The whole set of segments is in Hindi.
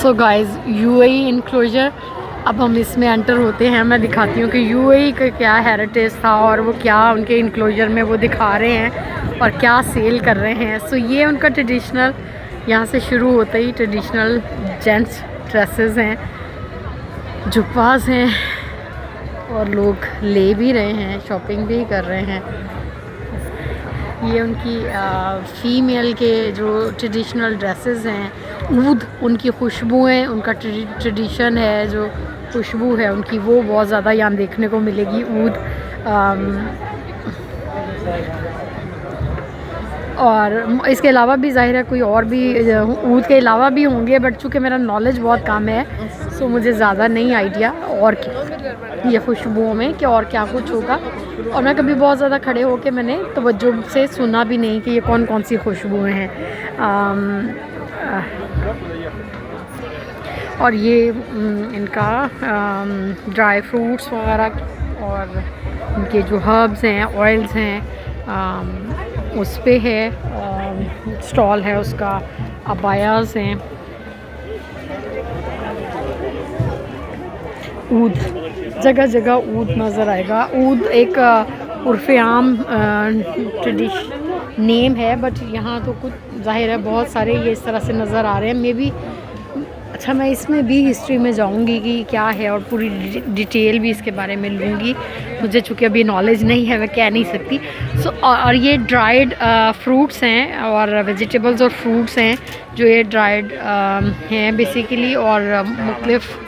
सो गाइस यूएई इनक्लोजर, अब हम इसमें एंटर होते हैं। मैं दिखाती हूँ कि यूएई का क्या हेरिटेज था और वो क्या उनके इनक्लोजर में वो दिखा रहे हैं और क्या सेल कर रहे हैं। सो ये उनका ट्रेडिशनल, यहाँ से शुरू होते ही ट्रेडिशनल जेंट्स ड्रेसेस हैं, जुब्बास हैं और लोग ले भी रहे हैं, शॉपिंग भी कर रहे हैं। ये उनकी फ़ीमेल के जो ट्रेडिशनल ड्रेसेस हैं, ऊद उनकी खुशबुएँ, उनका ट्रेडिशन है, जो खुशबू है उनकी वो बहुत ज़्यादा यहाँ देखने को मिलेगी। ऊद और इसके अलावा भी ज़ाहिर है कोई और भी ऊद के अलावा भी होंगे, बट चूँकि मेरा नॉलेज बहुत कम है सो मुझे ज़्यादा नहीं आइडिया और ये खुशबुओं में कि और क्या कुछ होगा। और मैं कभी बहुत ज़्यादा खड़े होके मैंने तवज्जो से सुना भी नहीं कि ये कौन कौन सी खुशबुएँ हैं। और ये इनका ड्राई फ्रूट्स वगैरह और इनके जो हर्ब्स हैं, ऑयल्स हैं, उस पे है स्टॉल है उसका। अबायास हैं, ऊद, जगह जगह ऊद नज़र आएगा। ऊद एक उर्फ़े आम ट्रेडिशन नेम है, बट यहाँ तो कुछ ज़ाहिर है बहुत सारे ये इस तरह से नज़र आ रहे हैं। मे बी अच्छा, मैं इसमें भी हिस्ट्री में जाऊंगी कि क्या है और पूरी डिटेल भी इसके बारे में लूँगी। मुझे चूँकि अभी नॉलेज नहीं है, मैं कह नहीं सकती। सो और ये ड्राइड फ्रूट्स हैं और वेजिटेबल्स और फ्रूट्स हैं जो ये ड्राइड हैं बेसिकली। और मुख्तलिफ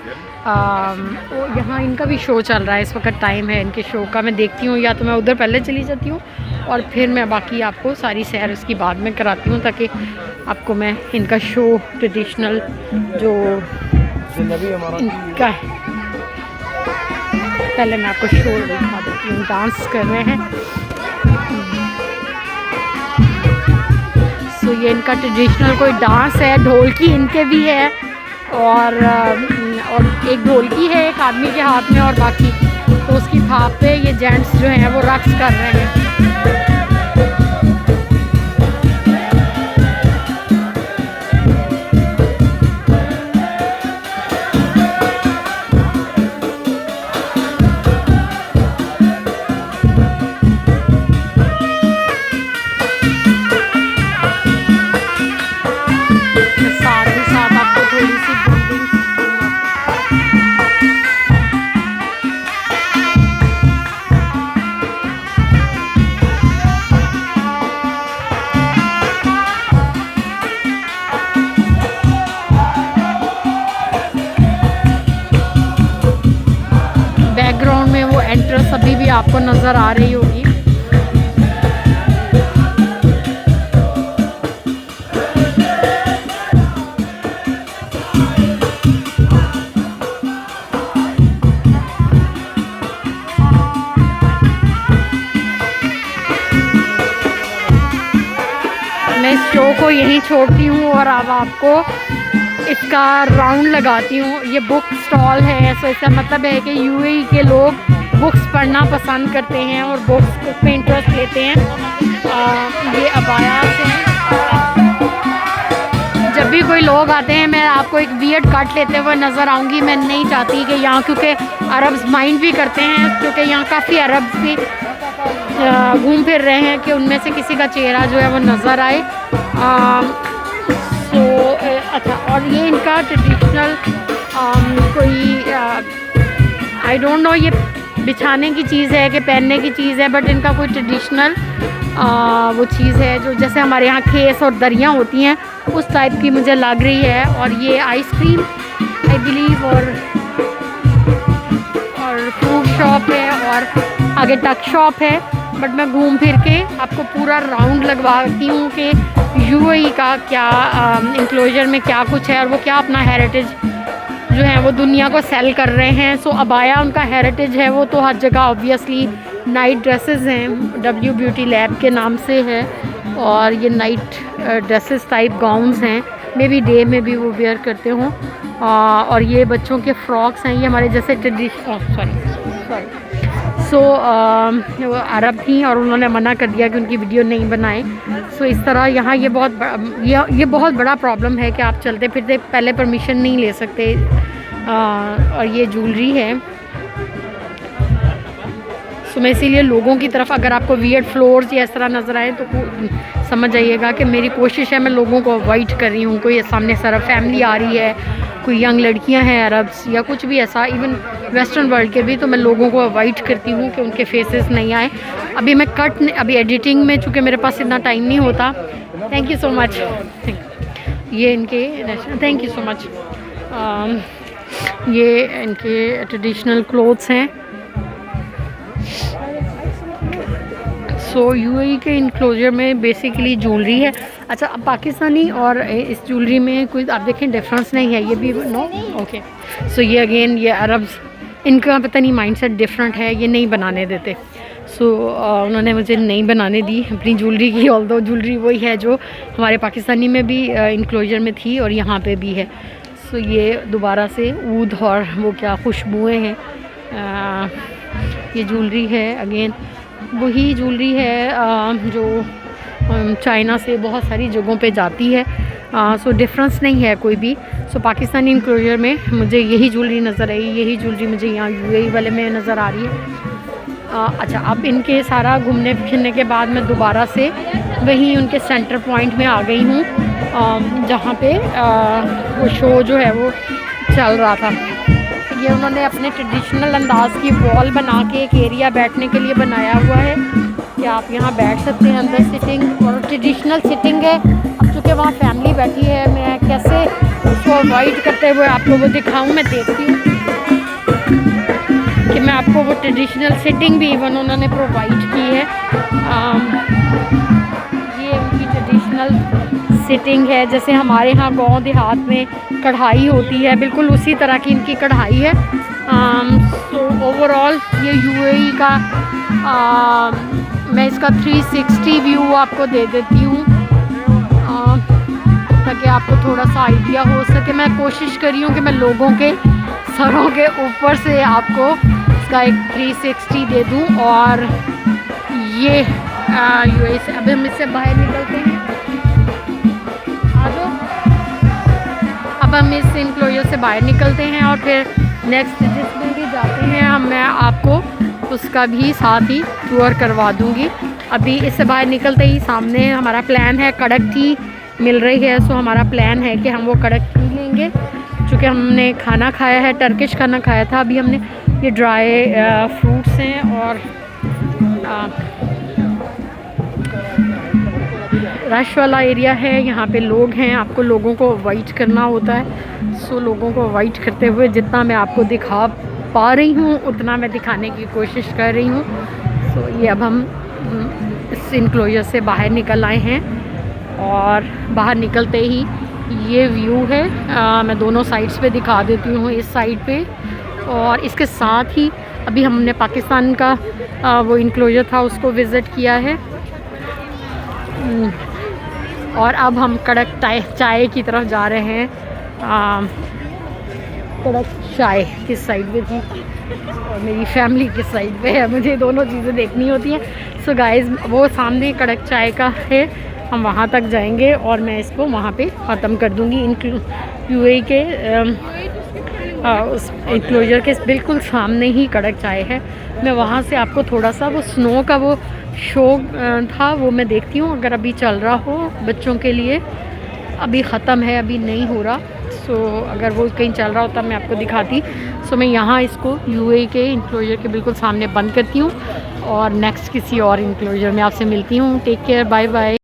यहाँ इनका भी शो चल रहा है, इस वक्त टाइम है इनके शो का। मैं देखती हूँ, या तो मैं उधर पहले चली जाती हूँ और फिर मैं बाकी आपको सारी सैर उसकी बाद में कराती हूँ, ताकि आपको मैं इनका शो ट्रेडिशनल जो इनका है पहले मैं आपको शो दिखा देती हूँ। डांस कर रहे हैं। सो ये इनका ट्रेडिशनल कोई डांस है। ढोलकी इनके भी है और एक ढोलकी है एक आदमी के हाथ में, और बाकी तो उसकी थाप पे ये जेंट्स जो हैं वो रक्स कर रहे हैं। बैकग्राउंड में वो एंट्रेंस अभी भी आपको नज़र आ रही होगी। मैं इस शो को यहीं छोड़ती हूँ और अब आपको इसका राउंड लगाती हूँ। ये बुक स्टॉल है, सो इसका मतलब है कि यूएई के लोग बुक्स पढ़ना पसंद करते हैं और बुक्स में इंटरेस्ट लेते हैं। ये अबायास हैं। जब भी कोई लोग आते हैं मैं आपको एक वियर्ड कट लेते हुए नज़र आऊँगी। मैं नहीं चाहती कि यहाँ, क्योंकि अरब्स माइंड भी करते हैं, क्योंकि यहाँ काफ़ी अरब्स भी घूम फिर रहे हैं कि उनमें से किसी का चेहरा जो है वो नज़र आए। अच्छा, और ये इनका ट्रेडिशनल कोई आई डोंट नो ये बिछाने की चीज़ है कि पहनने की चीज़ है, बट इनका कोई ट्रेडिशनल वो चीज़ है जो जैसे हमारे यहाँ खेस और दरियाँ होती हैं उस टाइप की मुझे लग रही है। और ये आइसक्रीम आई बिलीव और फ्रूट शॉप है और आगे टक शॉप है। बट मैं घूम फिर के आपको पूरा राउंड लगवाती हूँ कि यूएई का क्या इंक्लोजर में क्या कुछ है और वो क्या अपना हेरिटेज जो है वो दुनिया को सेल कर रहे हैं। सो अबाया उनका हेरिटेज है, वो तो हर जगह ऑब्वियसली। नाइट ड्रेसेस हैं, डब्ल्यू ब्यूटी लैब के नाम से है, और ये नाइट ड्रेसेस टाइप गाउन्स हैं, मे बी डे में भी वो वेयर करते हों। और ये बच्चों के फ्रॉक्स हैं, ये हमारे जैसे ट्रेडिशनल सो वो अरब थी और उन्होंने मना कर दिया कि उनकी वीडियो नहीं बनाएं। सो इस तरह यहाँ ये बहुत बड़ा प्रॉब्लम है कि आप चलते फिरते पहले परमिशन नहीं ले सकते। और ये ज्वेलरी है। सो मैं इसीलिए लोगों की तरफ, अगर आपको वियर्ड फ्लोर्स या इस तरह नज़र आए तो समझ जाइएगा कि मेरी कोशिश है, मैं लोगों को अवॉइड कर रही हूँ। कोई सामने से अरब फैमिली आ रही है, कोई यंग लड़कियां हैं अरब्स या कुछ भी ऐसा, इवन वेस्टर्न वर्ल्ड के भी, तो मैं लोगों को अवॉइड करती हूँ कि उनके फेसेस नहीं आए। अभी मैं अभी एडिटिंग में, चूँकि मेरे पास इतना टाइम नहीं होता। Thank you so much. ये इनके थैंक यू सो मच। ये इनके ट्रेडिशनल क्लोथ्स हैं। सो यूएई के इनक्लोजर में बेसिकली ज्वेलरी है। अच्छा, अब पाकिस्तानी और इस ज्वेलरी में कोई आप देखें डिफरेंस नहीं है। ये भी नो ओके। सो ये अगेन ये अरब्स, इनका पता नहीं माइंडसेट डिफरेंट है, ये नहीं बनाने देते। सो उन्होंने मुझे नहीं बनाने दी अपनी ज्वेलरी की, ऑल्दो ज्वेलरी वही है जो हमारे पाकिस्तानी में भी इनक्लोजर में थी और यहाँ पे भी है। सो ये दोबारा से ऊद और वो क्या खुशबुएँ हैं। ये ज्वेलरी है अगेन वही ज्वेलरी है जो चाइना से बहुत सारी जगहों पे जाती है। सो डिफरेंस नहीं है कोई भी। सो पाकिस्तानी इनक्लोजर में मुझे यही ज्वेलरी नज़र आई, यही ज्वेलरी मुझे यहाँ यूएई वाले में नज़र आ रही है। अच्छा, अब इनके सारा घूमने फिरने के बाद मैं दोबारा से वहीं उनके सेंटर पॉइंट में आ गई हूँ, जहाँ पे वो शो जो है वो चल रहा था। ये उन्होंने अपने ट्रेडिशनल अंदाज की वॉल बना के एक एरिया बैठने के लिए बनाया हुआ है कि आप यहाँ बैठ सकते हैं। अंदर सिटिंग और ट्रेडिशनल सिटिंग है। अब चूँकि वहाँ फैमिली बैठी है, मैं कैसे उसको अवॉइड करते हुए आपको वो दिखाऊँ, मैं देखती हूँ कि मैं आपको वो ट्रेडिशनल सिटिंग भी इवन उन्होंने प्रोवाइड की है। ये उनकी ट्रेडिशनल सिटिंग है, जैसे हमारे यहाँ गांव देहात में कढ़ाई होती है, बिल्कुल उसी तरह की इनकी कढ़ाई है। तो ओवरऑल ये यूएई का मैं इसका 360 व्यू आपको दे देती हूँ ताकि आपको थोड़ा सा आइडिया हो सके। मैं कोशिश कर रही हूँ कि मैं लोगों के सरों के ऊपर से आपको इसका एक 360 दे दूँ। और ये यूएई से अब हम इससे बाहर निकलते हैं। अब हम इस इनक्लोजर से बाहर निकलते हैं और फिर नेक्स्ट जिसमें भी जाते हैं मैं आपको उसका भी साथ ही टूर करवा दूंगी। अभी इससे बाहर निकलते ही सामने हमारा प्लान है, कड़क टी मिल रही है। सो हमारा प्लान है कि हम वो कड़क टी लेंगे, चूँकि हमने खाना खाया है, टर्किश खाना खाया था। अभी हमने ये ड्राई फ्रूट्स हैं और रश वाला एरिया है, यहाँ पे लोग हैं, आपको लोगों को अवॉइड करना होता है। सो लोगों को अवॉइड करते हुए जितना मैं आपको दिखा पा रही हूँ उतना मैं दिखाने की कोशिश कर रही हूँ। सो ये अब हम इस इनक्लोजर से बाहर निकल आए हैं और बाहर निकलते ही ये व्यू है। मैं दोनों साइड्स पे दिखा देती हूँ, इस साइड पे और इसके साथ ही अभी हमने पाकिस्तान का वो इनक्लोजर था उसको विज़िट किया है। और अब हम कड़क चाय की तरफ जा रहे हैं। कड़क चाय किस साइड पे थी और मेरी फैमिली किस साइड पे है, मुझे दोनों चीज़ें देखनी होती हैं। सो गाइस वो सामने कड़क चाय का है, हम वहाँ तक जाएंगे और मैं इसको वहाँ पे ख़त्म कर दूँगी। यूएई के उस इनक्लोजर के बिल्कुल सामने ही कड़क चाय है। मैं वहाँ से आपको थोड़ा सा वो स्नो का वो शो था वो मैं देखती हूँ, अगर अभी चल रहा हो बच्चों के लिए। अभी ख़त्म है, अभी नहीं हो रहा। सो अगर वो कहीं चल रहा होता मैं आपको दिखाती। सो मैं यहाँ इसको यूएई के इनक्लोजर के बिल्कुल सामने बंद करती हूँ और नेक्स्ट किसी और इनक्लोजर में आपसे मिलती हूँ। Take care, bye bye.